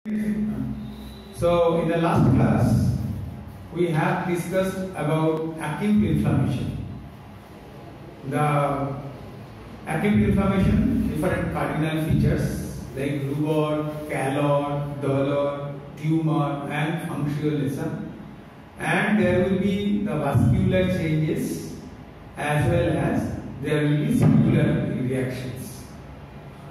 So in the last class we have discussed about acute inflammation. The acute inflammation, different cardinal features like rubor, calor, dolor, tumor and functionalism, and there will be the vascular changes as well as there will be cellular reactions.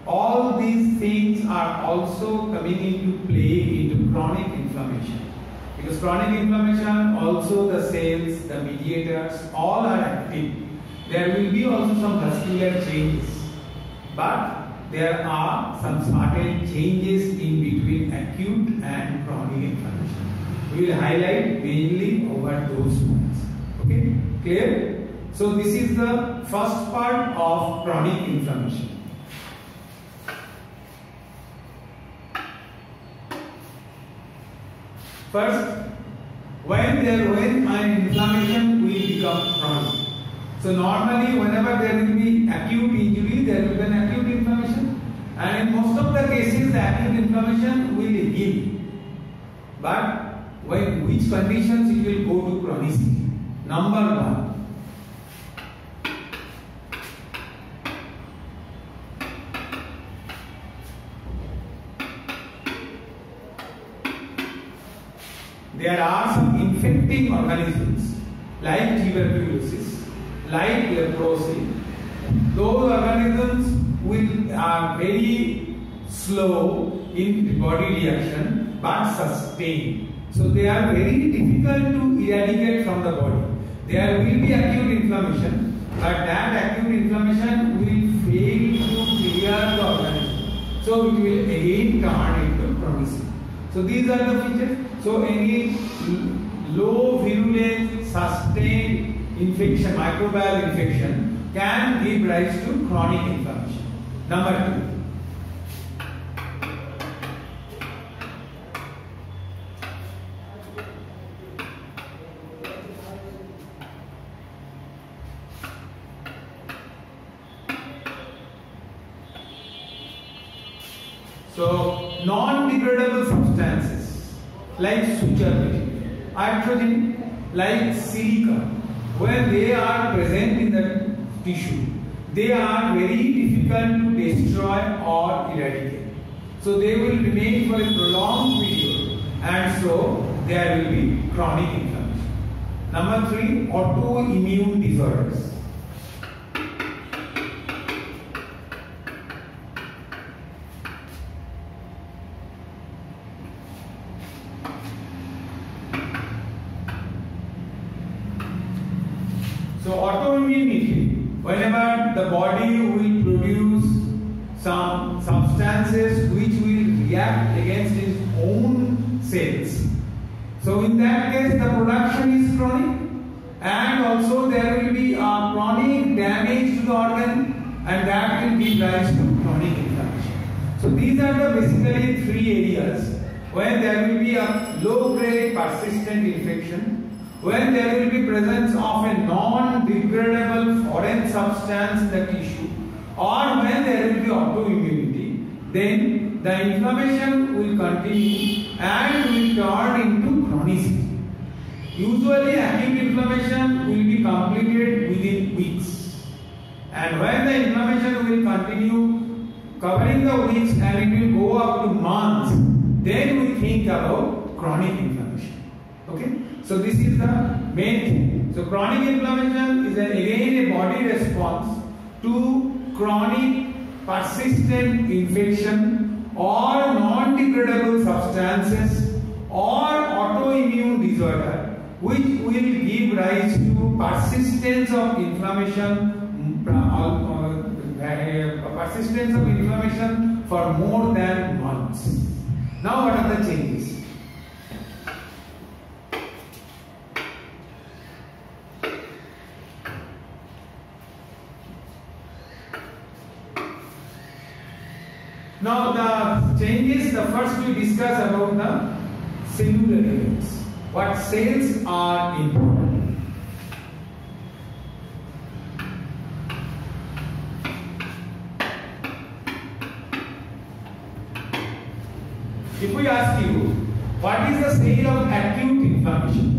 All these things are also coming into play into chronic inflammation, because chronic inflammation also the cells, the mediators all are active. There will be also some vascular changes, but there are some certain changes in between acute and chronic inflammation. We will highlight mainly over those points. Okay, clear? So this is the first part of chronic inflammation. First, when an inflammation will become chronic. So normally whenever there will be acute injury, there will be an acute inflammation, and in most of the cases the acute inflammation will heal. But when which conditions it will go to chronicity? Number one, there are some infecting organisms like tuberculosis, like leprosy. Those organisms are very slow in body reaction but sustained. So they are very difficult to eradicate from the body. There will be acute inflammation, but that acute inflammation will fail to clear the organism. So it will again turn into chronicity. So these are the features. So any low virulence sustained infection, microbial infection can give rise to chronic inflammation. Number two. So non-degradable substances like suture material, iatrogenic, like silica, when they are present in the tissue, they are very difficult to destroy or eradicate. So they will remain for a prolonged period, and so there will be chronic inflammation. Number three, autoimmune disorders. So autoimmunity, whenever the body will produce some substances which will react against its own cells. So in that case the production is chronic, and also there will be a chronic damage to the organ, and that will give rise to chronic inflammation. So these are the basically three areas where there will be a low grade persistent infection, when there will be presence of a non-degradable foreign substance in the tissue, or when there will be autoimmunity, then the inflammation will continue and will turn into chronicity. Usually acute inflammation will be completed within weeks, and when the inflammation will continue covering the weeks and it will go up to months, then we think about chronic inflammation. Okay? So this is the main thing. So chronic inflammation is again a body response to chronic persistent infection or non-degradable substances or autoimmune disorder, which will give rise to persistence of inflammation, for more than months. Now what are the changes? Now the changes, the first we discuss about the cellular elements. What cells are important? if we ask you, what is the sale of acute inflammation?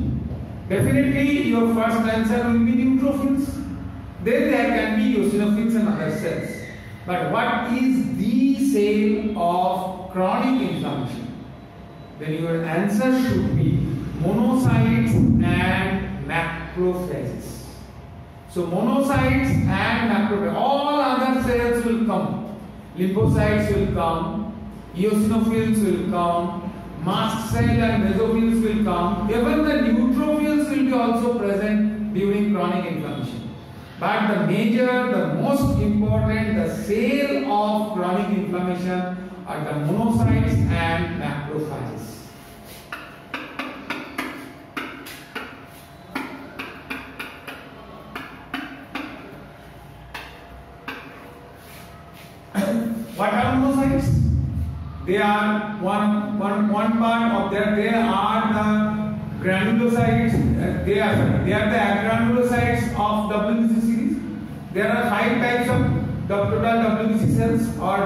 Definitely your first answer will be neutrophils. Then there can be eosinophils and other cells. But what is the sale of chronic inflammation? Then your answer should be monocytes and macrophages. So monocytes and macrophages, all other cells will come. Lymphocytes will come, eosinophils will come, mast cell and basophils will come. Even the neutrophils will be also present during chronic inflammation. But the major, the most important, the sale of chronic inflammation are the monocytes and macrophages. What are monocytes? They are one part of that. They are the granulocytes. They are the granulocytes of WBC series. There are 5 types of total WBC cells, or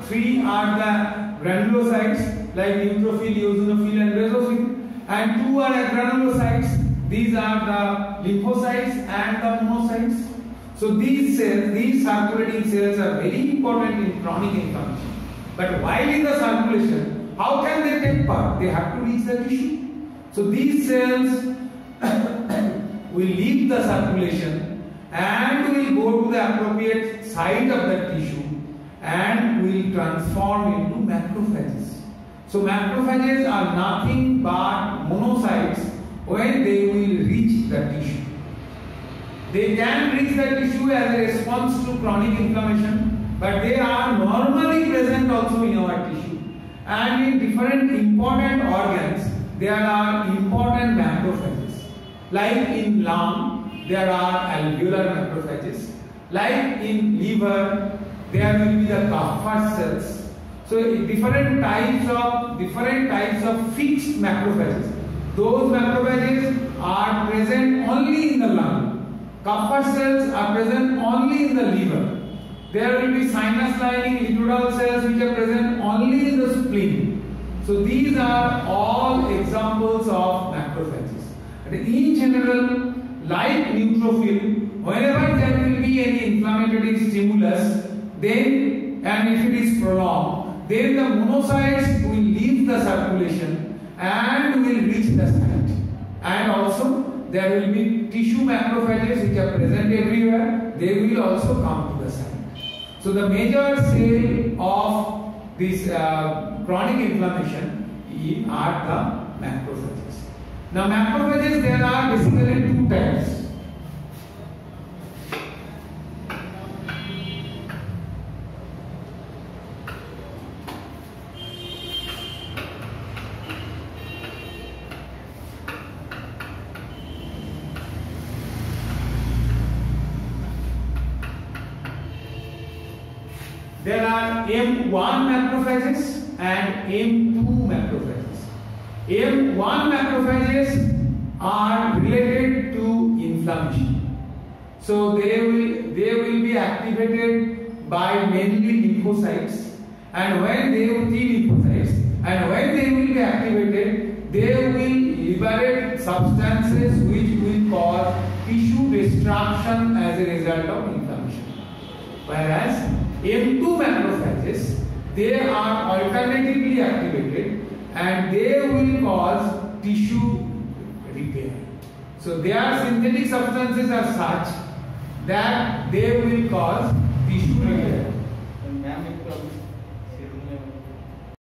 3 are the granulocytes like neutrophil, eosinophil, and basophil, and 2 are granulocytes. These are the lymphocytes and the monocytes. So these cells, these circulating cells are very important in chronic inflammation. But while in the circulation, how can they take part? They have to reach the tissue. So these cells will leave the circulation and will go to the appropriate site of the tissue and will transform into macrophages. So macrophages are nothing but monocytes when they will reach the tissue. They can reach the tissue as a response to chronic inflammation, but they are normally present also in our tissue. And in different important organs, there are important macrophages. Like in lung, there are alveolar macrophages. Like in liver, there will be the Kupffer cells. So different types of fixed macrophages. Those macrophages are present only in the lung. Kupffer cells are present only in the liver. There will be sinus lining littoral cells which are present only in the spleen. So these are all examples of macrophages. And in general, like neutrophil, whenever there will be any inflammatory stimulus, then, and if it is prolonged, then the monocytes will leave the circulation and will reach the site. And also there will be tissue macrophages which are present everywhere. They will also come to the site. So the major sale of this chronic inflammation are the macrophages. Now macrophages, there are basically 2 types. There are M1 macrophages and M2 macrophages. M1 macrophages are related to inflammation. So they will be activated by mainly lymphocytes, and when they will be lymphocytes, and when they will be activated, they will liberate substances which will cause tissue destruction as a result of inflammation. Whereas M2 macrophages, they are alternatively activated and they will cause tissue repair. So their synthetic substances are such that they will cause tissue